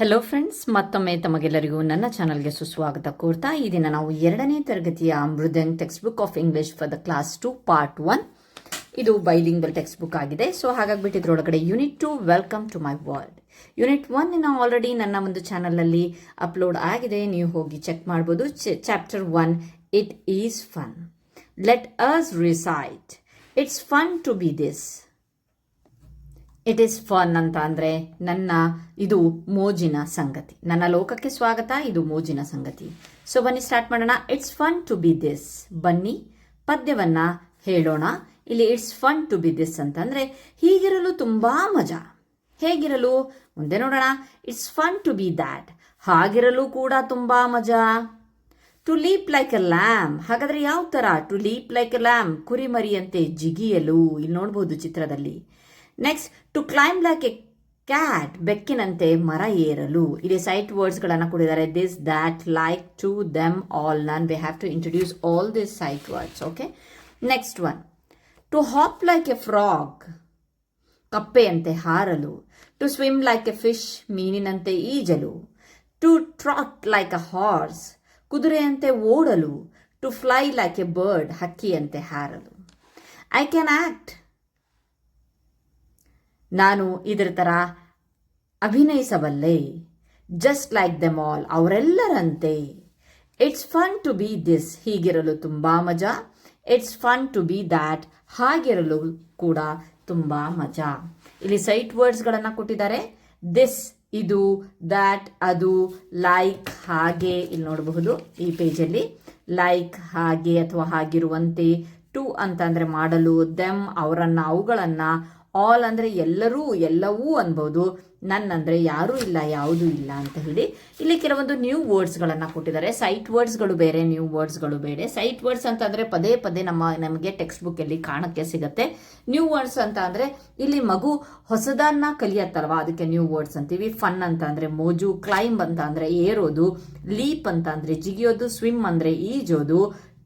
Hello friends, ಮತ್ತೊಮ್ಮೆ ತಮಗೆಲ್ಲರಿಗೂ ನನ್ನ ಚಾನಲ್ಗೆ ಸುಸ್ವಾಗತ ಕೋರ್ತಾ ಈ ದಿನ ನಾವು 2ನೇ ತರಗತಿಯ ಮೃದಂಗ್ textbook of English for the class 2 part 1 ಇದು ಬೈಲಿಂಗ್ವಲ್ ಟೆಕ್ಸ್ಟ್ ಬುಕ್ ಆಗಿದೆ. ಸೊ ಹಾಗಾಗ್ಬಿಟ್ಟು ಇದರೊಳಗಡೆ unit 2 welcome to my world. Unit 1 already ನನ್ನ ಒಂದು ಚಾನಲಲ್ಲಿ ಅಪ್ಲೋಡ್ ಆಗಿದೆ, ನೀವು ಹೋಗಿ ಚೆಕ್ ಮಾಡ್ಬೋದು. Chapter 1 it is fun. Let us recite it's fun to be this. It is fun ಅಂತ ಅಂದರೆ ಇದು ಮೋಜಿನ ಸಂಗತಿ. ನನ್ನ ಲೋಕಕ್ಕೆ ಸ್ವಾಗತ, ಇದು ಮೋಜಿನ ಸಂಗತಿ. ಸೊ ಬನ್ನಿ ಸ್ಟಾರ್ಟ್ ಮಾಡೋಣ. It's fun to be this. ಬನ್ನಿ ಪದ್ಯವನ್ನ ಹೇಳೋಣ. ಇಲ್ಲಿ it's fun to be this ಅಂತಂದ್ರೆ ಹೀಗಿರಲು ತುಂಬಾ ಮಜಾ. ಹೇಗಿರಲು ಮುಂದೆ ನೋಡೋಣ. It's fun to be that. ಹಾಗಿರಲು ಕೂಡ ತುಂಬಾ ಮಜಾ. To leap like a lamb. ಹಾಗಾದ್ರೆ ಯಾವ ತರ? To leap like a lamb, ಕುರಿಮರಿಯಂತೆ ಜಿಗಿಯಲು. ಇಲ್ಲಿ ನೋಡಬಹುದು ಚಿತ್ರದಲ್ಲಿ. Next, to climb like a cat. ಬೆಕ್ಕಿನಂತೆ ಮರ ಏರಲು. ಇಲ್ಲಿ ಸೈಟ್ ವರ್ಡ್ಸ್ ಗಳನ್ನ ಕೊಟ್ಟಿದ್ದಾರೆ. This, that, like, to, them, all, none. We have to introduce all this sight words. Okay. Next one, to hop like a frog. ಕಪ್ಪೆಯಂತೆ ಹಾರಲು. To swim like a fish. ಮೀನಿನಂತೆ ಈಜಲು. To trot like a horse. ಕುದುರೆಯಂತೆ ಓಡಲು. To fly like a bird. ಹಕ್ಕಿಯಂತೆ ಹಾರಲು. I can act. ನಾನು ಇದರ ತರ ಅಭಿನಯಿಸಬಲ್ಲೆ. Just like them all. ಅವರೆಲ್ಲರಂತೆ. It's fun to be this. ಹೀಗಿರಲು ತುಂಬಾ ಮಜಾ. It's fun to be that. ಹಾಗಿರಲು ಕೂಡ ತುಂಬಾ ಮಜಾ. ಇಲ್ಲಿ ಸೈಟ್ ವರ್ಡ್ಸ್ ಗಳನ್ನ ಕೊಟ್ಟಿದ್ದಾರೆ. ದಿಸ್, ಇದು, ದ್ಯಾಟ್, ಅದು, ಲೈಕ್, ಹಾಗೆ. ಇಲ್ಲಿ ನೋಡಬಹುದು ಈ ಪೇಜಲ್ಲಿ. ಲೈಕ್, ಹಾಗೆ ಅಥವಾ ಹಾಗಿರುವಂತೆ. ಟು ಅಂತ ಅಂದ್ರೆ ಮಾಡಲು. ದೆಮ್, ಅವರನ್ನ ಅವುಗಳನ್ನ. ಆಲ್ ಅಂದ್ರೆ ಎಲ್ಲರೂ ಎಲ್ಲವೂ ಅನ್ಬೋದು. ನನ್ ಅಂದ್ರೆ ಯಾರೂ ಇಲ್ಲ ಯಾವುದೂ ಇಲ್ಲ ಅಂತ ಹೇಳಿ. ಇಲ್ಲಿ ಕೆಲವೊಂದು ನ್ಯೂ ವರ್ಡ್ಸ್ ಗಳನ್ನ ಕೊಟ್ಟಿದ್ದಾರೆ. ಸೈಟ್ ವರ್ಡ್ಸ್ ಗಳು ಬೇರೆ, ನ್ಯೂ ವರ್ಡ್ಸ್ ಗಳು ಬೇರೆ. ಸೈಟ್ ವರ್ಡ್ಸ್ ಅಂತ ಅಂದ್ರೆ ಪದೇ ಪದೇ ನಮಗೆ ಟೆಕ್ಸ್ಟ್ ಬುಕ್ ಅಲ್ಲಿ ಕಾಣಕ್ಕೆ ಸಿಗತ್ತೆ. ನ್ಯೂ ವರ್ಡ್ಸ್ ಅಂತ ಅಂದ್ರೆ ಇಲ್ಲಿ ಮಗು ಹೊಸದನ್ನ ಕಲಿಯತ್ತಲ್ವಾ, ಅದಕ್ಕೆ ನ್ಯೂ ವರ್ಡ್ಸ್ ಅಂತೀವಿ. ಫನ್ ಅಂತ ಅಂದ್ರೆ ಮೋಜು. ಕ್ಲೈಂಬ್ ಅಂತ ಅಂದ್ರೆ ಏರೋದು. ಲೀಪ್ ಅಂತ ಅಂದ್ರೆ ಜಿಗಿಯೋದು. ಸ್ವಿಮ್ ಅಂದ್ರೆ ಈಜೋದು.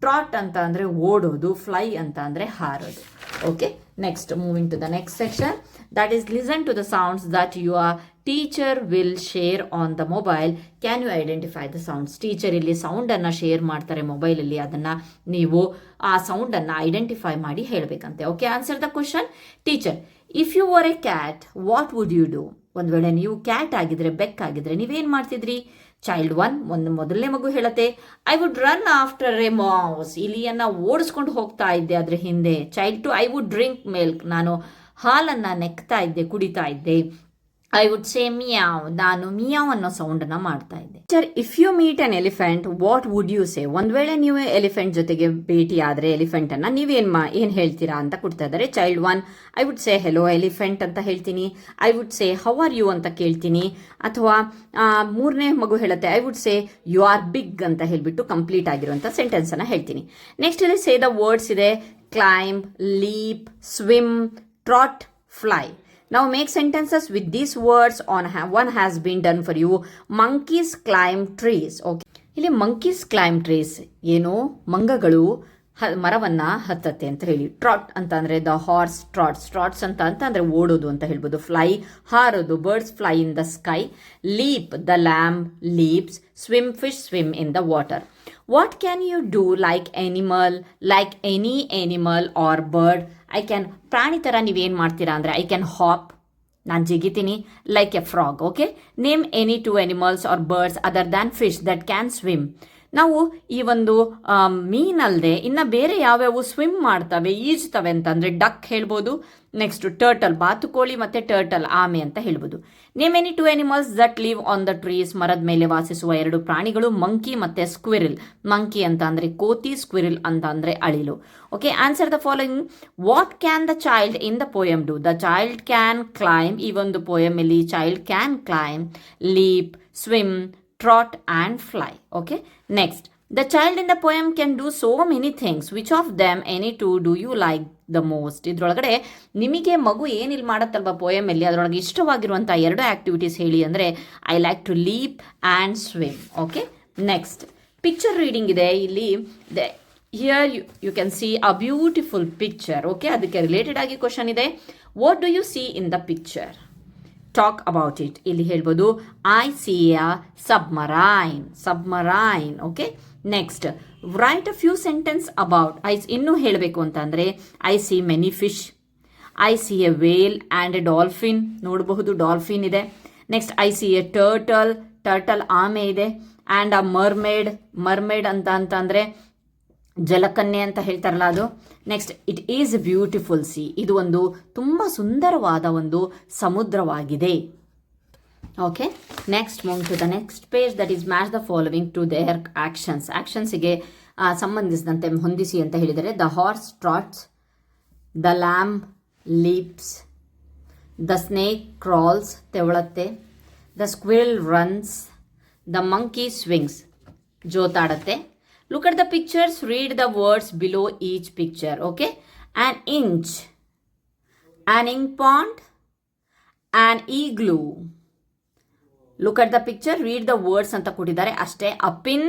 ಟ್ರಾಟ್ ಅಂತ ಅಂದ್ರೆ ಓಡೋದು. ಫ್ಲೈ ಅಂತ ಅಂದ್ರೆ ಹಾರೋದು. Okay. Next, moving to the next section, that is listen to the sounds that your teacher will share on the mobile. Can you identify the sounds? Teacher ಇಲ್ಲಿ ಸೌಂಡ್ ಅನ್ನ ಶೇರ್ ಮಾಡ್ತಾರೆ mobile ಅಲ್ಲಿ. ಅದನ್ನ ನೀವು ಆ sound ಅನ್ನ identify ಮಾಡಿ ಹೇಳಬೇಕಂತೆ. Okay. Answer the question. Teacher, if you were a cat what would you do? ಒಂದ್ ವೇಳೆ ನೀವು ಕ್ಯಾಟ್ ಆಗಿದ್ರೆ, ಬೆಕ್ ಆಗಿದ್ರೆ ನೀವೇನ್ ಮಾಡ್ತಿದ್ರಿ? ಚೈಲ್ಡ್ 1 ಒಂದು ಮೊದಲನೇ ಮಗು ಹೇಳತ್ತೆ, I would run after a mouse. ಇಲಿಯನ್ನ ಓಡಿಸ್ಕೊಂಡು ಹೋಗ್ತಾ ಇದ್ದೆ ಅದ್ರ ಹಿಂದೆ. Child 2, I would drink milk. ನಾನು ಹಾಲನ್ನ ನೆಕ್ತಾ ಇದ್ದೆ, ಕುಡಿತಾ ಇದ್ದೆ. I would say meow. ನಾನು ಮಿಯಾವ್ ಅನ್ನೋ ಸೌಂಡ್ ಅನ್ನ ಮಾಡ್ತಾ ಇದ್ದೆ. Sir, if you meet an elephant what would you say? ಒಂದ್ ವೇಳೆ ನೀವು ಎಲಿಫೆಂಟ್ ಜೊತೆಗೆ ಭೇಟಿ ಆದ್ರೆ ಎಲಿಫೆಂಟ್ ಅನ್ನ ಏನ್ ಹೇಳ್ತೀರಾ ಅಂತ ಕೊಡ್ತಾ ಇದ್ದಾರೆ. Child 1, I would say hello elephant ಅಂತ ಹೇಳ್ತೀನಿ. I would say how are you ಅಂತ ಕೇಳ್ತೀನಿ. ಅಥವಾ ಮೂರನೇ ಮಗು ಹೇಳುತ್ತೆ, I would say you are big ಅಂತ ಹೇಳ್ಬಿಟ್ಟು ಕಂಪ್ಲೀಟ್ ಆಗಿರುವಂತ ಸೆಂಟೆನ್ಸ್ ಅನ್ನ ಹೇಳ್ತೀನಿ. ನೆಕ್ಸ್ಟ್ ಇಲ್ಲಿ ಸೇ ದ ವರ್ಡ್ಸ್ ಇದೆ. Climb, leap, swim, trot, fly. Now make sentences with these words. One has been done for you. Monkeys climb trees. Okay. ಇಲ್ಲಿ monkeys climb trees. ಏನು? ಮಂಗಗಳು ಮರವನ್ನ ಹತ್ತತ್ತೆ ಅಂತ ಹೇಳಿ. ಟ್ರಾಟ್ ಅಂತ ಅಂದ್ರೆ ದ ಹಾರ್ಸ್ ಟ್ರಾಟ್ಸ್. ಟ್ರಾಟ್ಸ್ ಅಂತ ಅಂದ್ರೆ ಓಡೋದು ಅಂತ ಹೇಳ್ಬೋದು. ಫ್ಲೈ, ಹಾರೋದು. Birds fly in the sky. Leap, the lamb leaps. Swim, fish swim in the water. What can you do like animal, like any animal or bird? I can, ಪ್ರಾಣಿ ತರ ನೀವೇನ್ ಮಾಡ್ತೀರಾ ಅಂದ್ರೆ ಐ ಕ್ಯಾನ್ ಹಾಪ್, ನಾನು ಜಿಗಿತೀನಿ. Like a frog. Okay. Name any 2 animals or birds other than fish that can swim. ನಾವು ಈ ಒಂದು ಮೀನಲ್ದೆ ಇನ್ನ ಬೇರೆ ಯಾವ್ಯಾವು ಸ್ವಿಮ್ ಮಾಡ್ತವೆ, ಈಜ್ತವೆ ಅಂತಂದ್ರೆ ಡಕ್ ಹೇಳ್ಬೋದು. ನೆಕ್ಸ್ಟ್ ಟರ್ಟಲ್, ಬಾತುಕೋಳಿ, ಮತ್ತೆ ಟರ್ಟಲ್, ಆಮೆ ಅಂತ ಹೇಳ್ಬೋದು. Name any 2 animals that live on the trees. ಮರದ ಮೇಲೆ ವಾಸಿಸುವ 2 ಪ್ರಾಣಿಗಳು, ಮಂಕಿ ಮತ್ತೆ ಸ್ಕ್ವಿರಿಲ್. ಮಂಕಿ ಅಂತ ಅಂದ್ರೆ ಕೋತಿ, ಸ್ಕ್ವಿರಿಲ್ ಅಂತ ಅಂದ್ರೆ ಅಳಿಲು. Okay. Answer the following. What can the child in the poem do? The child can climb. ಈ ಒಂದು ಪೋಯಮ್ ಅಲ್ಲಿ child can climb, leap, swim, trot and fly. Okay. Next, the child in the poem can do so many things. Which of them, any 2, do you like the most? ಇದ್ರೊಳಗಡೆ ನಿಮಗೆ ಮಗು ಏನಿಲ್ ಮಾಡತ್ತಲ್ವಾ poem ಅಲ್ಲಿ, ಅದರೊಳಗೆ ಇಷ್ಟವಾಗಿರುವಂತಹ 2 activities ಹೇಳಿ ಅಂದ್ರೆ I like to leap and swim. Okay. Next, picture reading ಇದೆ ಇಲ್ಲಿ. Here you can see a beautiful picture. Okay. ಅದಕ್ಕೆ ರಿಲೇಟೆಡ್ ಆಗಿ ಕ್ವಶನ್ ಇದೆ. What do you see in the picture? Talk about it. ಇಲ್ಲಿ ಹೇಳ್ಬೋದು I see a submarine. Okay, next write a few sentence about ಇನ್ನೂ ಹೇಳಬೇಕು ಅಂತಂದರೆ I see many fish, I see a whale and a dolphin. ನೋಡಬಹುದು dolphin ಇದೆ. Next I see A turtle ಆಮೆ ಇದೆ. And a ಮರ್ಮೇಡ್ ಅಂತಂದರೆ ಜಲಕನ್ಯೆ ಅಂತ ಹೇಳ್ತಾರಲ್ಲ ಅದು. Next it is beautiful sea, ಇದು ಒಂದು ತುಂಬ ಸುಂದರವಾದ ಒಂದು ಸಮುದ್ರವಾಗಿದೆ. Okay, next move to the next page, that is match the following to their ಆಕ್ಷನ್ಸ್ಗೆ ಸಂಬಂಧಿಸಿದಂತೆ ಹೊಂದಿಸಿ ಅಂತ ಹೇಳಿದರೆ the horse trots, the lamb leaps, the snake crawls ತೆವಳತ್ತೆ, the squirrel runs, the monkey swings ಜೋತಾಡತ್ತೆ. Look at the pictures, read the words below each picture. Okay, an inch, an ink pond, an igloo. Look at the picture, read the words ಅಂತ ಕೊಟ್ಟಿದ್ದಾರೆ ಅಷ್ಟೇ. a pin,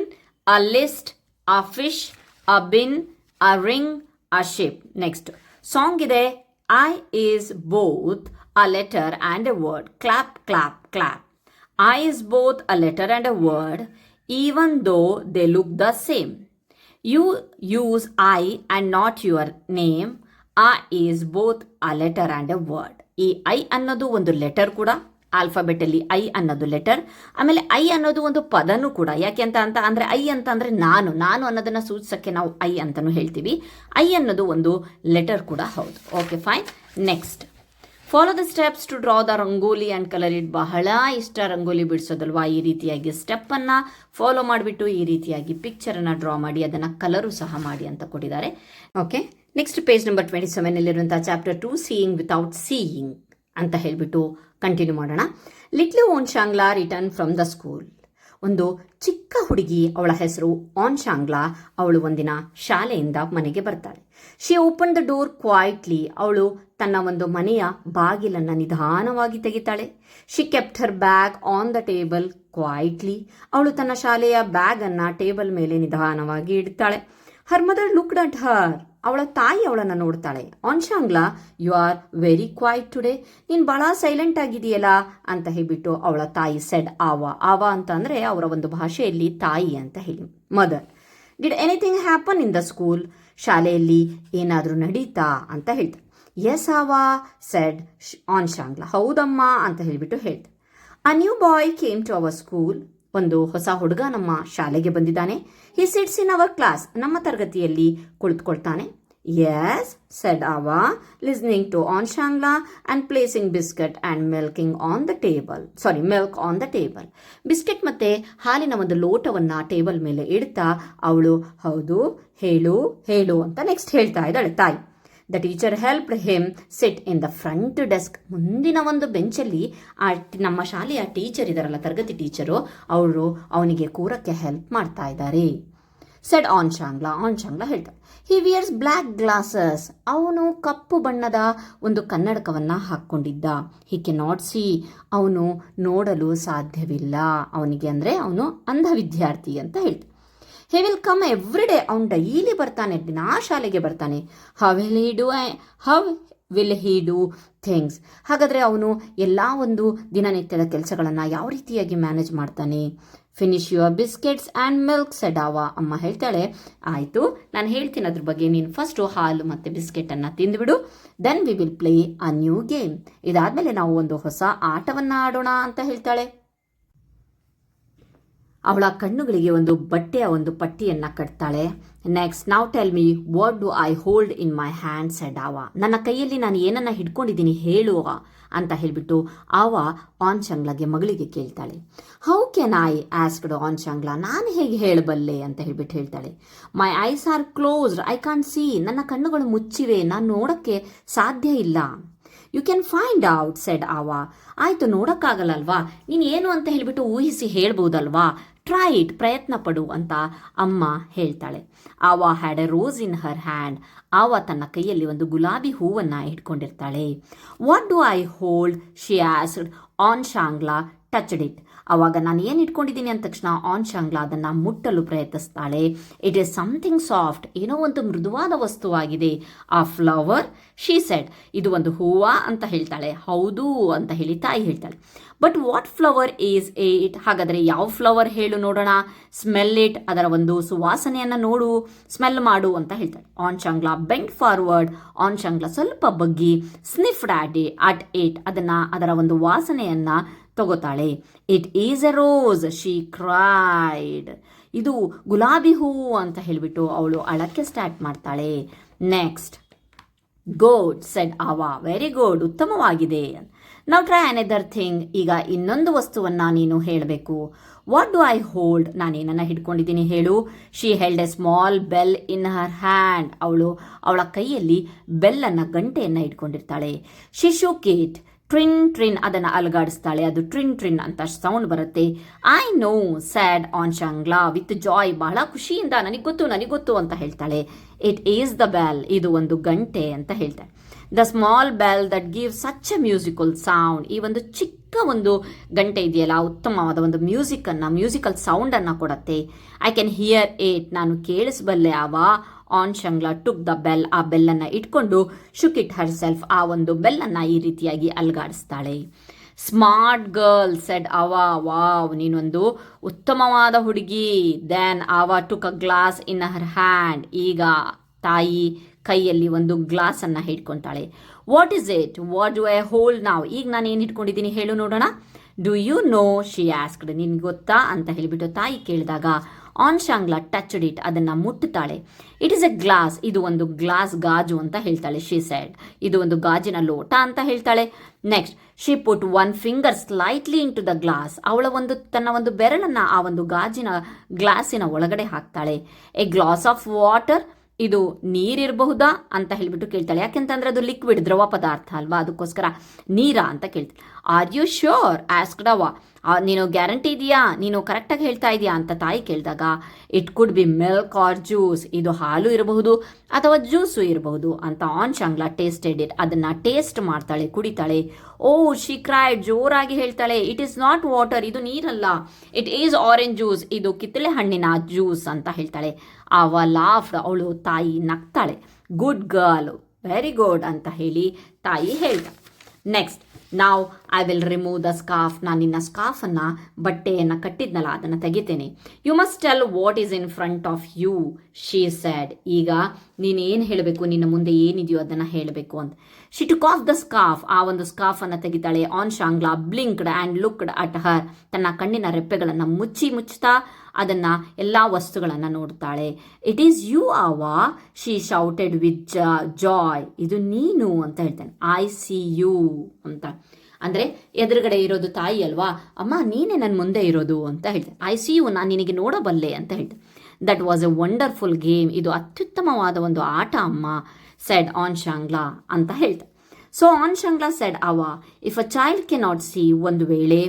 a list, a fish, a bin, a ring, a ship. Next song ಇದೆ I is both a letter and a word. Clap, clap, clap. I is both a letter and a word, even though they look the same. You use I and not your name. I is both a letter and a word. ಈ I ಅನ್ನೋದು ಒಂದು letter ಕೂಡ, ಆಲ್ಫಾಬೆಟಲ್ಲಿ I ಅನ್ನೋದು letter. ಆಮೇಲೆ I ಅನ್ನೋದು ಒಂದು ಪದನೂ ಕೂಡ. ಯಾಕೆ ಅಂತ ಅಂದರೆ ಐ ಅಂತಂದರೆ ನಾನು ಅನ್ನೋದನ್ನು ಸೂಚಿಸೋಕ್ಕೆ ನಾವು ಐ ಅಂತಲೂ ಹೇಳ್ತೀವಿ. ಐ ಅನ್ನೋದು ಒಂದು ಲೆಟರ್ ಕೂಡ ಹೌದು. Okay, fine. Next follow the steps to draw the rangoli and colour it. ಬಹಳ ಇಷ್ಟ ರಂಗೋಲಿ ಬಿಡಿಸೋದಲ್ವಾ. ಈ ರೀತಿಯಾಗಿ ಸ್ಟೆಪ್ಪನ್ನು ಫಾಲೋ ಮಾಡಿಬಿಟ್ಟು ಈ ರೀತಿಯಾಗಿ ಪಿಕ್ಚರನ್ನು ಡ್ರಾ ಮಾಡಿ ಅದನ್ನು ಕಲರು ಸಹ ಮಾಡಿ ಅಂತ ಕೊಟ್ಟಿದ್ದಾರೆ. Okay, next page number 27 chapter 2 seeing without seeing ಅಂತ ಹೇಳಿಬಿಟ್ಟು ಕಂಟಿನ್ಯೂ ಮಾಡೋಣ. Little Onshangla return from the school. ಒಂದು ಚಿಕ್ಕ ಹುಡುಗಿ, ಅವಳ ಹೆಸರು ಓನ್ಶಾಂಗ್ಲಾ. ಅವಳು ಒಂದಿನ ಶಾಲೆಯಿಂದ ಮನೆಗೆ ಬರ್ತಾಳೆ. She open the door quietly. ಅವಳು ತನ್ನ ಒಂದು ಮನೆಯ ಬಾಗಿಲನ್ನು ನಿಧಾನವಾಗಿ ತೆಗಿತಾಳೆ. She kept her bag on the table quietly. ಅವಳು ತನ್ನ ಶಾಲೆಯ ಬ್ಯಾಗ್ ಅನ್ನು ಟೇಬಲ್ ಮೇಲೆ ನಿಧಾನವಾಗಿ ಇಡ್ತಾಳೆ. Her mother looked at her. ಅವಳ ತಾಯಿ ಅವಳನ್ನು ನೋಡ್ತಾಳೆ. Onshangla, you are very quiet today. ನೀನು ಭಾಳ ಸೈಲೆಂಟ್ ಆಗಿದೆಯಲ್ಲ ಅಂತ ಹೇಳಿಬಿಟ್ಟು ಅವಳ ತಾಯಿ ಸೆಡ್ ಆವ ಅಂತ ಅಂದರೆ ಅವರ ಒಂದು ಭಾಷೆಯಲ್ಲಿ ತಾಯಿ ಅಂತ ಹೇಳಿ. Mother, did anything happen in the school. ಶಾಲೆಯಲ್ಲಿ ಏನಾದರೂ ನಡೀತಾ ಅಂತ ಹೇಳ್ತಾರೆ. ಎಸ್ ಆವಾ ಸೆಡ್ ಓನ್ಶಾಂಗ್ಲಾ. ಹೌದಮ್ಮ ಅಂತ ಹೇಳಿಬಿಟ್ಟು ಹೇಳ್ತಾರೆ. A new boy came to our school. ಒಂದು ಹೊಸ ಹುಡುಗ ನಮ್ಮ ಶಾಲೆಗೆ ಬಂದಿದ್ದಾನೆ. He sits in our class. ನಮ್ಮ ತರಗತಿಯಲ್ಲಿ ಕುಳಿತುಕೊಳ್ತಾನೆ. Yes said Ava listening to Onshangla and placing biscuit and milk on the table. Biscuit ಮತ್ತು ಹಾಲಿನ ಒಂದು ಲೋಟವನ್ನು ಟೇಬಲ್ ಮೇಲೆ ಇಡ್ತಾ ಅವಳು ಹೌದು ಹೇಳು ಅಂತ ನೆಕ್ಸ್ಟ್ ಹೇಳ್ತಾ ಇದ್ದಾಳೆ ತಾಯಿ. The teacher helped him sit in the front desk. ಮುಂದಿನ ಒಂದು ಬೆಂಚಲ್ಲಿ ನಮ್ಮ ಶಾಲೆಯ ಟೀಚರ್ ಇದ್ದಾರಲ್ಲ, ತರಗತಿ ಟೀಚರು, ಅವರು ಅವನಿಗೆ ಕೂರಕ್ಕೆ ಹೆಲ್ಪ್ ಮಾಡ್ತಾ ಇದ್ದಾರೆ. ಸೆಡ್ ಓನ್ಶಾಂಗ್ಲಾ ಹೇಳ್ತಾರೆ. ಹಿ ವಿಯರ್ಸ್ ಬ್ಲ್ಯಾಕ್ ಗ್ಲಾಸಸ್. ಅವನು ಕಪ್ಪು ಬಣ್ಣದ ಒಂದು ಕನ್ನಡಕವನ್ನು ಹಾಕ್ಕೊಂಡಿದ್ದ. ಹಿ ಕೆ ನಾಟ್ ಸಿ. ಅವನು ನೋಡಲು ಸಾಧ್ಯವಿಲ್ಲ ಅವನಿಗೆ, ಅಂದರೆ ಅವನು ಅಂಧ ವಿದ್ಯಾರ್ಥಿ ಅಂತ ಹೇಳ್ತಾರೆ. He will come every day. ಅವನು ಡೈಲಿ ಬರ್ತಾನೆ, ದಿನಾ ಶಾಲೆಗೆ ಬರ್ತಾನೆ. How will he do things. ಹಾಗಾದರೆ ಅವನು ಎಲ್ಲ ಒಂದು ದಿನನಿತ್ಯದ ಕೆಲಸಗಳನ್ನು ಯಾವ ರೀತಿಯಾಗಿ ಮ್ಯಾನೇಜ್ ಮಾಡ್ತಾನೆ. Finish your biscuits and milk shed ಆವಾ. ಅಮ್ಮ ಹೇಳ್ತಾಳೆ, ಆಯಿತು ನಾನು ಹೇಳ್ತೀನಿ ಅದ್ರ ಬಗ್ಗೆ, ನೀನು ಫಸ್ಟು ಹಾಲು ಮತ್ತು ಬಿಸ್ಕೆಟನ್ನು ತಿಂದುಬಿಡು, then we will play a new game. ಇದಾದಮೇಲೆ ನಾವು ಒಂದು ಹೊಸ ಆಟವನ್ನು ಆಡೋಣ ಅಂತ ಹೇಳ್ತಾಳೆ. ಅವಳ ಕಣ್ಣುಗಳಿಗೆ ಒಂದು ಬಟ್ಟೆಯ ಒಂದು ಪಟ್ಟಿಯನ್ನು ಕಟ್ತಾಳೆ. Next now tell me what do I hold in my hand said Ava. ನನ್ನ ಕೈಯಲ್ಲಿ ನಾನು ಏನನ್ನು ಹಿಡ್ಕೊಂಡಿದ್ದೀನಿ ಹೇಳುವ ಅಂತ ಹೇಳಿಬಿಟ್ಟು ಆವ ಓನ್ಶಾಂಗ್ಲಾಗೆ ಮಗಳಿಗೆ ಕೇಳ್ತಾಳೆ. How can I asked Onshangla. ನಾನು ಹೇಗೆ ಹೇಳಬಲ್ಲೆ ಅಂತ ಹೇಳ್ಬಿಟ್ಟು ಹೇಳ್ತಾಳೆ. My eyes are closed I can't see. ನನ್ನ ಕಣ್ಣುಗಳು ಮುಚ್ಚಿವೆ, ನಾನು ನೋಡೋಕ್ಕೆ ಸಾಧ್ಯ ಇಲ್ಲ. You can find out said Ava. ಆಯಿತು, ನೋಡೋಕ್ಕಾಗಲ್ಲಲ್ವಾ, ನೀನು ಏನು ಅಂತ ಹೇಳಿಬಿಟ್ಟು ಊಹಿಸಿ ಹೇಳ್ಬೋದಲ್ವಾ. ಟ್ರೈ ಇಟ್, ಪ್ರಯತ್ನ ಪಡು ಅಂತ ಅಮ್ಮ ಹೇಳ್ತಾಳೆ. Ava had a rose in her hand. Ava ತನ್ನ ಕೈಯಲ್ಲಿ ಒಂದು ಗುಲಾಬಿ ಹೂವನ್ನು ಇಟ್ಕೊಂಡಿರ್ತಾಳೆ. What do I hold she asked Onshangla touched it. ಅವಾಗ ನಾನು ಏನು ಇಟ್ಕೊಂಡಿದ್ದೀನಿ ಅಂದ ತಕ್ಷಣ ಆನ್ ಶಾಂಗ್ಲಾ ಅದನ್ನು ಮುಟ್ಟಲು ಪ್ರಯತ್ನಿಸ್ತಾಳೆ. ಇಟ್ ಈಸ್ ಸಮಥಿಂಗ್ ಸಾಫ್ಟ್, ಏನೋ ಒಂದು ಮೃದುವಾದ ವಸ್ತುವಾಗಿದೆ. ಆ ಫ್ಲವರ್, ಶಿ ಸೆಡ್, ಇದು ಒಂದು ಹೂವ ಅಂತ ಹೇಳ್ತಾಳೆ. ಹೌದು ಅಂತ ಹೇಳಿ ತಾಯಿ ಹೇಳ್ತಾಳೆ. But what flower is it? ಹಾಗಾದರೆ ಯಾವ ಫ್ಲವರ್ ಹೇಳು ನೋಡೋಣ. ಸ್ಮೆಲ್ ಇಟ್, ಅದರ ಒಂದು ಸುವಾಸನೆಯನ್ನು ನೋಡು, ಸ್ಮೆಲ್ ಮಾಡು ಅಂತ ಹೇಳ್ತಾಳೆ. Onshangla bend forward, Onshangla ಸ್ವಲ್ಪ ಬಗ್ಗಿ, ಸ್ನಿಫ್ಡ್ ಅಟ್ ಇಟ್, ಅದರ ಒಂದು ವಾಸನೆಯನ್ನ ತಗೋತಾಳೆ. It is a rose, she cried, ಇದು ಗುಲಾಬಿ ಹೂವು ಅಂತ ಹೇಳಿಬಿಟ್ಟು ಅವಳು ಅಳಕ್ಕೆ ಸ್ಟಾರ್ಟ್ ಮಾಡ್ತಾಳೆ. Next, good said Ava, very good, ಉತ್ತಮವಾಗಿದೆ. ನಾವು ಟ್ರೈ ಅನದರ್ ಥಿಂಗ್, ಈಗ ಇನ್ನೊಂದು ವಸ್ತುವನ್ನು ನೀನು ಹೇಳಬೇಕು. ವಾಟ್ ಡು ಐ ಹೋಲ್ಡ್, ನಾನೇನನ್ನ ಹಿಡ್ಕೊಂಡಿದ್ದೀನಿ ಹೇಳು. She held A small bell in her hand, ಅವಳ ಕೈಯಲ್ಲಿ ಬೆಲ್ಲನ್ನು, ಗಂಟೆಯನ್ನು ಇಟ್ಕೊಂಡಿರ್ತಾಳೆ. ಶಿ ಶುಕ್ ಇಟ್, ಟ್ರಿನ್ ಟ್ರಿನ್, ಅದನ್ನು ಅಲುಗಾಡಿಸ್ತಾಳೆ. ಅದು ಟ್ರಿನ್ ಟ್ರಿನ್ ಅಂತ ಸೌಂಡ್ ಬರುತ್ತೆ. I know said Onshangla with joy, ಬಹಳ ಖುಷಿಯಿಂದ ನನಗೆ ಗೊತ್ತು ಅಂತ ಹೇಳ್ತಾಳೆ. ಇಟ್ ಈಸ್ ದ ಬೆಲ್, ಇದು ಒಂದು ಗಂಟೆ ಅಂತ ಹೇಳ್ತಾಳೆ. The small bell that give such A musical sound, ಈ ಒಂದು ಚಿಕ್ಕ ಒಂದು ಗಂಟೆ ಇದೆಯಲ್ಲ, ಉತ್ತಮವಾದ ಒಂದು ಮ್ಯೂಸಿಕಲ್ ಸೌಂಡನ್ನು ಕೊಡುತ್ತೆ. ಐ ಕ್ಯಾನ್ ಹಿಯರ್ ಇಟ್, ನಾನು ಕೇಳಿಸಬಲ್ಲೆ ಅವಾ. ಆನ್ ಶಾಂಗ್ಲಾ ಟುಕ್ ದ ಬೆಲ್, ಆ ಬೆಲ್ಲನ್ನು ಇಟ್ಕೊಂಡು ಶುಕ್ ಇಟ್ ಹರ್ ಸೆಲ್ಫ್, ಆ ಒಂದು ಬೆಲ್ಲನ್ನು ಈ ರೀತಿಯಾಗಿ ಅಲುಗಾಡಿಸ್ತಾಳೆ. Smart girl said Ava, wow, ನೀನೊಂದು ಉತ್ತಮವಾದ ಹುಡುಗಿ. Then Ava took a glass in her hand, ಈಗ ತಾಯಿ ಕೈಯಲ್ಲಿ ಒಂದು ಗ್ಲಾಸನ್ನು ಹಿಡ್ಕೊತಾಳೆ. What is it, what do I hold now, ಈಗ ನಾನು ಏನು ಹಿಡ್ಕೊಂಡಿದ್ದೀನಿ ಹೇಳು ನೋಡೋಣ. Do you know, she asked, ನಿನ್ಗೆ ಗೊತ್ತಾ ಅಂತ ಹೇಳಿಬಿಟ್ಟು ತಾಯಿ ಕೇಳಿದಾಗ ಆನ್ ಶಾಂಗ್ಲಾ ಟಚ್ಡ್ ಇಟ್, ಅದನ್ನು ಮುಟ್ಟುತ್ತಾಳೆ. ಇಟ್ ಇಸ್ ಎ ಗ್ಲಾಸ್, ಇದು ಒಂದು ಗ್ಲಾಸ್, ಗಾಜು ಅಂತ ಹೇಳ್ತಾಳೆ. ಶಿ ಸೆಡ್, ಇದು ಒಂದು ಗಾಜಿನ ಲೋಟ ಅಂತ ಹೇಳ್ತಾಳೆ. Next, she put one finger slightly into the glass, ತನ್ನ ಒಂದು ಬೆರಳನ್ನು ಆ ಒಂದು ಗಾಜಿನ ಗ್ಲಾಸಿನ ಒಳಗಡೆ ಹಾಕ್ತಾಳೆ. ಎ ಗ್ಲಾಸ್ ಆಫ್ ವಾಟರ್, ಇದು ನೀರಿರಬಹುದಾ ಅಂತ ಹೇಳಿಬಿಟ್ಟು ಕೇಳ್ತಾಳೆ. ಯಾಕೆಂತಂದ್ರೆ ಅದು ಲಿಕ್ವಿಡ್, ದ್ರವ ಪದಾರ್ಥ ಅಲ್ವಾ, ಅದಕ್ಕೋಸ್ಕರ ನೀರಾ ಅಂತ ಕೇಳ್ತಾಳೆ. ಆರ್ ಯು ಶ್ಯೂರ್ ಆಸ್ಕ್ಡ್ ಅವಾ, ನೀನು ಗ್ಯಾರಂಟಿ ಇದೆಯಾ, ನೀನು ಕರೆಕ್ಟಾಗಿ ಹೇಳ್ತಾ ಇದೆಯಾ ಅಂತ ತಾಯಿ ಕೇಳಿದಾಗ, it could be milk or juice, ಇದು ಹಾಲು ಇರಬಹುದು ಅಥವಾ ಜ್ಯೂಸು ಇರಬಹುದು ಅಂತ ಆನ್ ಶಾಂಗ್ಲಾ ಟೇಸ್ಟೆಡ್ ಇಟ್, ಅದನ್ನು ಟೇಸ್ಟ್ ಮಾಡ್ತಾಳೆ, ಕುಡಿತಾಳೆ. ಓ ಶಿ ಕ್ರೈಡ್, ಜೋರಾಗಿ ಹೇಳ್ತಾಳೆ. ಇಟ್ ಈಸ್ ನಾಟ್ ವಾಟರ್, ಇದು ನೀರಲ್ಲ. ಇಟ್ ಈಸ್ ಆರೆಂಜ್ ಜ್ಯೂಸ್, ಇದು ಕಿತ್ತಳೆ ಹಣ್ಣಿನ ಜ್ಯೂಸ್ ಅಂತ ಹೇಳ್ತಾಳೆ. ಅವ ಲಾಫ್ಡ್, ಅವಳು ತಾಯಿ ನಗ್ತಾಳೆ. ಗುಡ್ ಗರ್ಲ್, ವೆರಿ ಗುಡ್ ಅಂತ ಹೇಳಿ ತಾಯಿ ಹೇಳ್ತಾಳೆ. ನೆಕ್ಸ್ಟ್, ನಾವು I will remove the scarf, ನಾನು ನಿನ್ನ ಸ್ಕಾರ್ಫನ್ನು, ಬಟ್ಟೆಯನ್ನು ಕಟ್ಟಿದ್ನಲ್ಲ ಅದನ್ನು ತೆಗಿತೇನೆ. You must tell what is in front of you, she said, ಈಗ ನೀನು ಏನು ಹೇಳಬೇಕು, ನಿನ್ನ ಮುಂದೆ ಏನಿದೆಯೋ ಅದನ್ನು ಹೇಳಬೇಕು ಅಂತ. She took off the scarf, ಆ ಒಂದು ಸ್ಕಾರ್ಫನ್ನು ತೆಗಿತಾಳೆ. Onshangla blinked and looked at her, ತನ್ನ ಕಣ್ಣಿನ ರೆಪ್ಪೆಗಳನ್ನು ಮುಚ್ಚುತ್ತಾ ಅದನ್ನು ಎಲ್ಲ ವಸ್ತುಗಳನ್ನು ನೋಡ್ತಾಳೆ. It is you Ava, she shouted with joy, ಇದು ನೀನು ಅಂತ ಹೇಳ್ತಾನೆ. ಐ ಸಿ ಯು ಅಂತ ಅಂದರೆ ಎದುರುಗಡೆ ಇರೋದು ತಾಯಿ ಅಲ್ವಾ, ಅಮ್ಮ ನೀನೇ ನನ್ನ ಮುಂದೆ ಇರೋದು ಅಂತ ಹೇಳ್ತಾನೆ. ಐ ಸಿ ಯು, ನಾನು ನಿನಗೆ ನೋಡಬಲ್ಲೆ ಅಂತ ಹೇಳ್ತಾನೆ. That was A wonderful game, ಇದು ಅತ್ಯುತ್ತಮವಾದ ಒಂದು ಆಟ ಅಮ್ಮ, ಸೆಡ್ ಆನ್ ಶಾಂಗ್ಲಾ ಅಂತ ಹೇಳ್ತಾನೆ. ಸೊ ಆನ್ ಶಾಂಗ್ಲಾ ಸೆಡ್ ಅವಾ, if a child can not C, ಒಂದು ವೇಳೆ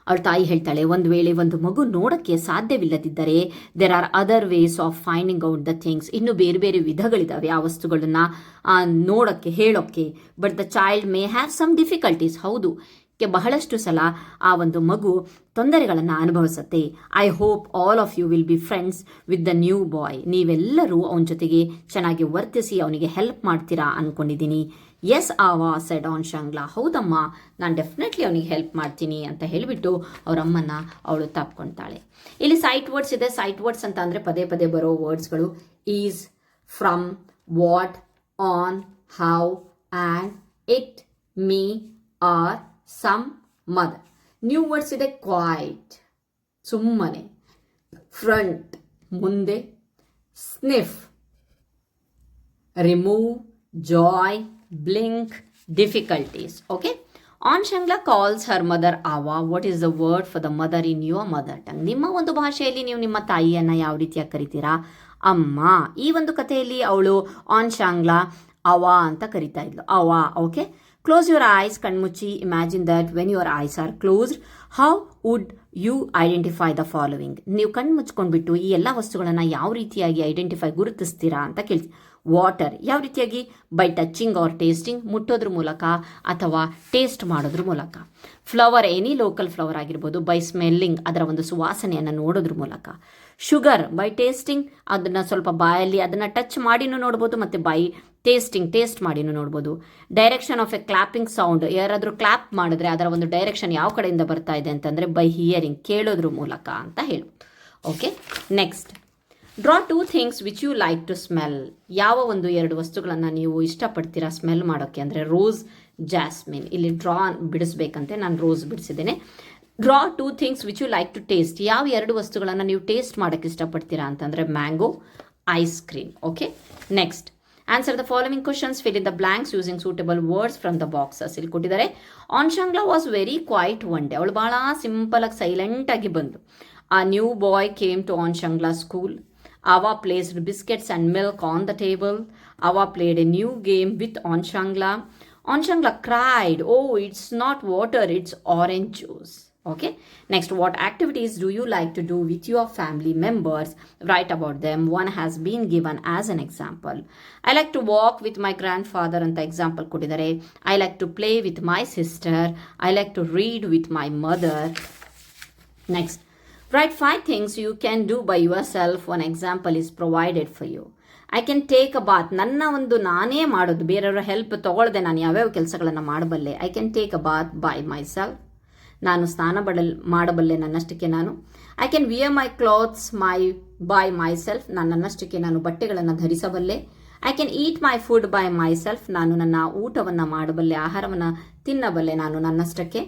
ಅವಳ ತಾಯಿ ಹೇಳ್ತಾಳೆ, ಒಂದು ವೇಳೆ ಒಂದು ಮಗು ನೋಡೋಕ್ಕೆ ಸಾಧ್ಯವಿಲ್ಲದಿದ್ದರೆ, there are other ways of finding out the things, ಇನ್ನು ಬೇರೆ ಬೇರೆ ವಿಧಗಳಿದ್ದಾವೆ ಆ ವಸ್ತುಗಳನ್ನ ನೋಡೋಕ್ಕೆ, ಹೇಳೋಕ್ಕೆ. But the child may have some difficulties, ಹೌದು, ಬಹಳಷ್ಟು ಸಲ ಆ ಒಂದು ಮಗು ತೊಂದರೆಗಳನ್ನು ಅನುಭವಿಸುತ್ತೆ. I hope all of you will be friends with the new boy, ನೀವೆಲ್ಲರೂ ಅವನ ಜೊತೆಗೆ ಚೆನ್ನಾಗಿ ವರ್ತಿಸಿ ಅವನಿಗೆ ಹೆಲ್ಪ್ ಮಾಡ್ತೀರಾ ಅಂದ್ಕೊಂಡಿದ್ದೀನಿ. ಎಸ್ ಆವಾ ಸೆಡ್ ಆನ್ ಶಾಂಗ್ಲಾ, ಹೌದಮ್ಮ ನಾನು ಡೆಫಿನೆಟ್ಲಿ ಅವನಿಗೆ ಹೆಲ್ಪ್ ಮಾಡ್ತೀನಿ ಅಂತ ಹೇಳಿಬಿಟ್ಟು ಅವರಮ್ಮನ ಅವಳು ತಪ್ಕೊಳ್ತಾಳೆ. ಇಲ್ಲಿ ಸೈಟ್ ವರ್ಡ್ಸ್ ಇದೆ. ಸೈಟ್ ವರ್ಡ್ಸ್ ಅಂತ ಅಂದರೆ ಪದೇ ಪದೇ ಬರೋ ವರ್ಡ್ಸ್ಗಳು is, from, what, on, how, and, it, me, are, some, mother. New words ಇದೆ. ಕ್ವೈಟ್, ಸುಮ್ಮನೆ, ಫ್ರಂಟ್, ಮುಂದೆ, sniff, remove, joy, blink, difficulties. Okay, Onshangla calls her mother Ava. What is the word for the mother in your mother tongue? ನಿಮ್ಮ ಒಂದು ಭಾಷೆಯಲ್ಲಿ ನೀವು ನಿಮ್ಮ ತಾಯಿಯನ್ನು ಯಾವ ರೀತಿಯಾಗಿ ಕರಿತೀರಾ? ಅಮ್ಮ. ಈ ಒಂದು ಕಥೆಯಲ್ಲಿ ಅವಳು ಆನ್ ಶಾಂಗ್ಲಾ ಅವಾ ಅಂತ ಕರಿತಾ ಇದ್ಲು, Ava. Okay, close your eyes, ಕಣ್ಮುಚ್ಚಿ. Imagine that when your eyes are closed, how would you identify the following? ನೀವು ಕಣ್ಣು ಮುಚ್ಕೊಂಡ್ಬಿಟ್ಟು ಈ ಎಲ್ಲ ವಸ್ತುಗಳನ್ನು ಯಾವ ರೀತಿಯಾಗಿ ಗುರುತಿಸ್ತೀರಾ ಅಂತ ಕೇಳ್ತೀವಿ. ವಾಟರ್. ಯಾವ ರೀತಿಯಾಗಿ? ಬೈ ಟಚಿಂಗ್ ಆರ್ ಟೇಸ್ಟಿಂಗ್, ಮುಟ್ಟೋದ್ರ ಮೂಲಕ ಅಥವಾ ಟೇಸ್ಟ್ ಮಾಡೋದ್ರ ಮೂಲಕ. ಫ್ಲವರ್, ಎನಿ ಲೋಕಲ್ ಫ್ಲವರ್ ಆಗಿರ್ಬೋದು, ಬೈ ಸ್ಮೆಲ್ಲಿಂಗ್, ಅದರ ಒಂದು ಸುವಾಸನೆಯನ್ನು ನೋಡೋದ್ರ ಮೂಲಕ. ಶುಗರ್, ಬೈ ಟೇಸ್ಟಿಂಗ್, ಅದನ್ನು ಸ್ವಲ್ಪ ಬಾಯಲ್ಲಿ ಅದನ್ನು ಟಚ್ ಮಾಡಿನೂ ನೋಡ್ಬೋದು ಮತ್ತು ಬೈ ಟೇಸ್ಟ್ ಮಾಡಿನೂ ನೋಡ್ಬೋದು. Direction of A clapping sound, ಯಾರಾದರೂ ಕ್ಲಾಪ್ ಮಾಡಿದ್ರೆ ಅದರ ಒಂದು ಡೈರೆಕ್ಷನ್ ಯಾವ ಕಡೆಯಿಂದ ಬರ್ತಾ ಇದೆ ಅಂತಂದರೆ ಬೈ ಹಿಯರಿಂಗ್, ಕೇಳೋದ್ರ ಮೂಲಕ ಅಂತ ಹೇಳ್ಬೋದು. Okay, next draw 2 things which you like to smell. ಯಾವ ಒಂದು 2 ವಸ್ತುಗಳನ್ನು ನೀವು ಇಷ್ಟಪಡ್ತೀರಾ ಸ್ಮೆಲ್ ಮಾಡೋಕ್ಕೆ ಅಂದರೆ ರೋಸ್, ಜಾಸ್ಮಿನ್. ಇಲ್ಲಿ ಡ್ರಾ ಬಿಡಿಸ್ಬೇಕಂತೆ, ನಾನು ರೋಸ್ ಬಿಡಿಸಿದ್ದೇನೆ. Draw 2 things which you like to taste. ಯಾವ 2 ವಸ್ತುಗಳನ್ನು ನೀವು ಟೇಸ್ಟ್ ಮಾಡೋಕ್ಕೆ ಇಷ್ಟಪಡ್ತೀರಾ ಅಂತಂದರೆ mango, ice cream. Okay, next answer the following questions, fill in the blanks using suitable words from the boxes. ಇಲ್ಲಿ ಕೊಟ್ಟಿದ್ದಾರೆ. Onshangla was very quiet one day. ಅವಳು ಭಾಳ ಸಿಂಪಲಾಗಿ ಸೈಲೆಂಟಾಗಿ ಬಂದು. A new boy came to Onshangla school. Ava placed biscuits and milk on the table. Ava played a new game with Anshangla. Anshangla cried, "Oh, it's not water, it's orange juice." Okay. Next, what activities do you like to do with your family members? Write about them. One has been given as an example. I like to walk with my grandfather anta example kodidare. I like to play with my sister. I like to read with my mother. Next, write 5 things you can do by yourself. One example is provided for you. I can take a bath. ನನ್ನ ಒಂದು ನಾನೇ ಮಾಡೋದು, ಬೇರೆಯವರ help ತಗೊಳ್ಳದೆ ನಾನು ಯಾವ್ಯಾವ ಕೆಲಸಗಳನ್ನು ಮಾಡಬಲ್ಲೆ. I can take a bath by myself. ನಾನು ಸ್ನಾನ ಮಾಡಬಲ್ಲೆ ನನ್ನಷ್ಟಕ್ಕೆ ನಾನು. I can wear my clothes by myself. ನಾನು ನನ್ನಷ್ಟಕ್ಕೆ ನಾನು ಬಟ್ಟೆಗಳನ್ನು ಧರಿಸಬಲ್ಲೆ. I can eat my food by myself. ನಾನು ನನ್ನ ಊಟವನ್ನು ಮಾಡಬಲ್ಲೆ, ಆಹಾರವನ್ನು ತಿನ್ನಬಲ್ಲೆ ನಾನು ನನ್ನಷ್ಟಕ್ಕೆ.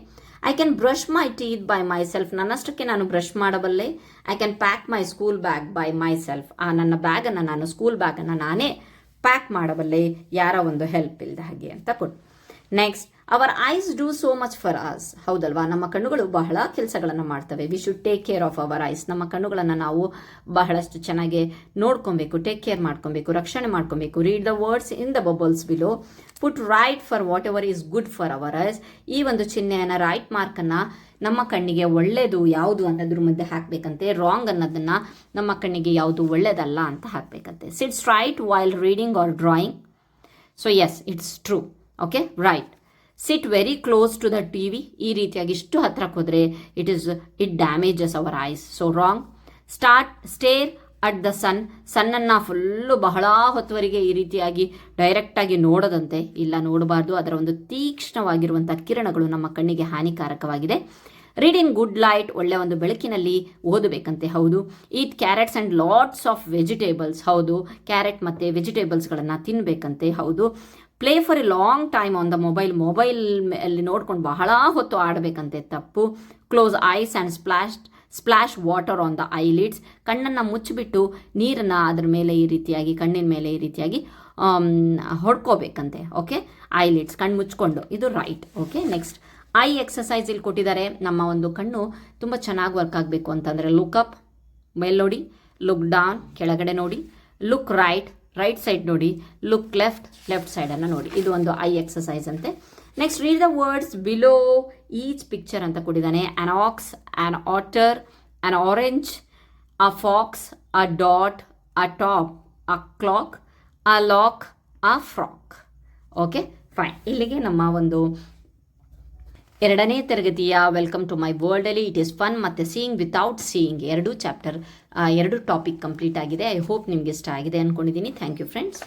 I can brush my teeth by myself. ನನ್ನಷ್ಟಕ್ಕೆ ನಾನು ಬ್ರಷ್ ಮಾಡಬಲ್ಲೆ. I can pack my school bag by myself. ನನ್ನ ಬ್ಯಾಗನ್ನು ನಾನು, ಸ್ಕೂಲ್ ಬ್ಯಾಗನ್ನು ನಾನೇ ಪ್ಯಾಕ್ ಮಾಡಬಲ್ಲೆ, ಯಾರ ಒಂದು ಹೆಲ್ಪ್ ಇಲ್ಲದ ಹಾಗೆ ಅಂತ ಕೊಟ್ಟು. Next, our eyes do so much for us. ಹೌದಲ್ವಾ, ನಮ್ಮ ಕಣ್ಣುಗಳು ಬಹಳ ಕೆಲಸಗಳನ್ನು ಮಾಡ್ತವೆ. We should take care of our eyes. ನಮ್ಮ ಕಣ್ಣುಗಳನ್ನು ನಾವು ಬಹಳಷ್ಟು ಚೆನ್ನಾಗಿ ನೋಡ್ಕೊಬೇಕು, ಟೇಕ್ ಕೇರ್ ಮಾಡ್ಕೊಬೇಕು, ರಕ್ಷಣೆ ಮಾಡ್ಕೊಬೇಕು. Read the words in the bubbles below. Put right for what ever is good for our eyes. ಈ ಒಂದು ಚಿಹ್ನೆಯನ್ನು, ರೈಟ್ ಮಾರ್ಕನ್ನು ನಮ್ಮ ಕಣ್ಣಿಗೆ ಒಳ್ಳೆಯದು ಯಾವುದು ಅನ್ನೋದ್ರ ಮಧ್ಯೆ ಹಾಕಬೇಕಂತೆ. ರಾಂಗ್ ಅನ್ನೋದನ್ನು ನಮ್ಮ ಕಣ್ಣಿಗೆ ಯಾವುದು ಒಳ್ಳೆಯದಲ್ಲ ಅಂತ ಹಾಕಬೇಕಂತೆ. Sits right while reading or drawing. So yes, it's true. Okay, right. Sit very close to the TV. ಈ ರೀತಿಯಾಗಿ ಇಷ್ಟು ಹತ್ರಕ್ಕೆ ಹೋದರೆ it damages our eyes. So wrong. Stare at the sun. ಸನ್ನನ್ನು ಫುಲ್ಲು ಬಹಳ ಹೊತ್ತುವರೆಗೆ ಈ ರೀತಿಯಾಗಿ ಡೈರೆಕ್ಟಾಗಿ ನೋಡೋದಂತೆ, ಇಲ್ಲ, ನೋಡಬಾರ್ದು. ಅದರ ಒಂದು ತೀಕ್ಷ್ಣವಾಗಿರುವಂಥ ಕಿರಣಗಳು ನಮ್ಮ ಕಣ್ಣಿಗೆ ಹಾನಿಕಾರಕವಾಗಿದೆ. Read in good light. ಒಳ್ಳೆಯ ಒಂದು ಬೆಳಕಿನಲ್ಲಿ ಓದಬೇಕಂತೆ. ಹೌದು. Eat carrots and lots of vegetables. ಹೌದು, ಕ್ಯಾರೆಟ್ ಮತ್ತು ವೆಜಿಟೇಬಲ್ಸ್ಗಳನ್ನು ತಿನ್ನಬೇಕಂತೆ. ಹೌದು. Play for a long time on the mobile. Mobile ನೋಡ್ಕೊಂಡು ಬಹಳ ಹೊತ್ತು ಆಡಬೇಕಂತೆ. ತಪ್ಪು. Close eyes and splash water on the eyelids. ಕಣ್ಣನ್ನು ಮುಚ್ಚಿಬಿಟ್ಟು ನೀರನ್ನು ಅದರ ಮೇಲೆ ಈ ರೀತಿಯಾಗಿ, ಕಣ್ಣಿನ ಮೇಲೆ ಈ ರೀತಿಯಾಗಿ ಹೊಡ್ಕೋಬೇಕಂತೆ. ಓಕೆ, ಐಲಿಡ್ಸ್, ಕಣ್ಣು ಮುಚ್ಕೊಂಡು. ಇದು right. Okay, next I exercise ಇಲ್ಲಿ ಕೊಟ್ಟಿದ್ದಾರೆ. ನಮ್ಮ ಒಂದು ಕಣ್ಣು ತುಂಬ ಚೆನ್ನಾಗಿ ವರ್ಕ್ ಆಗಬೇಕು ಅಂತಂದರೆ ಲುಕ್ ಅಪ್, ಮೇಲ್ ನೋಡಿ. ಲುಕ್ ಡೌನ್, ಕೆಳಗಡೆ ನೋಡಿ. ಲುಕ್ ರೈಟ್ ಸೈಡ್ ನೋಡಿ. ಲುಕ್ ಲೆಫ್ಟ್ ಸೈಡನ್ನು ನೋಡಿ. ಇದು ಒಂದು ಐ ಎಕ್ಸಸೈಸ್ ಅಂತೆ. Next, read the words below each picture ಅಂತ ಕೊಟ್ಟಿದ್ದಾನೆ. An ox, an otter, an orange, a fox, a dot, a top, a clock, a lock, a frock. Okay, fine. ಇಲ್ಲಿಗೆ ನಮ್ಮ ಒಂದು 2ನೇ ತರಗತಿಯ ವೆಲ್ಕಮ್ ಟು ಮೈ ವರ್ಲ್ಡ್ ಅಲ್ಲಿ it is fun ಮತ್ತು seeing without seeing 2 chapter 2 topic complete ಆಗಿದೆ. I hope ನಿಮ್ಗೆ ಇಷ್ಟ ಆಗಿದೆ ಅಂದ್ಕೊಂಡಿದ್ದೀನಿ. Thank you friends.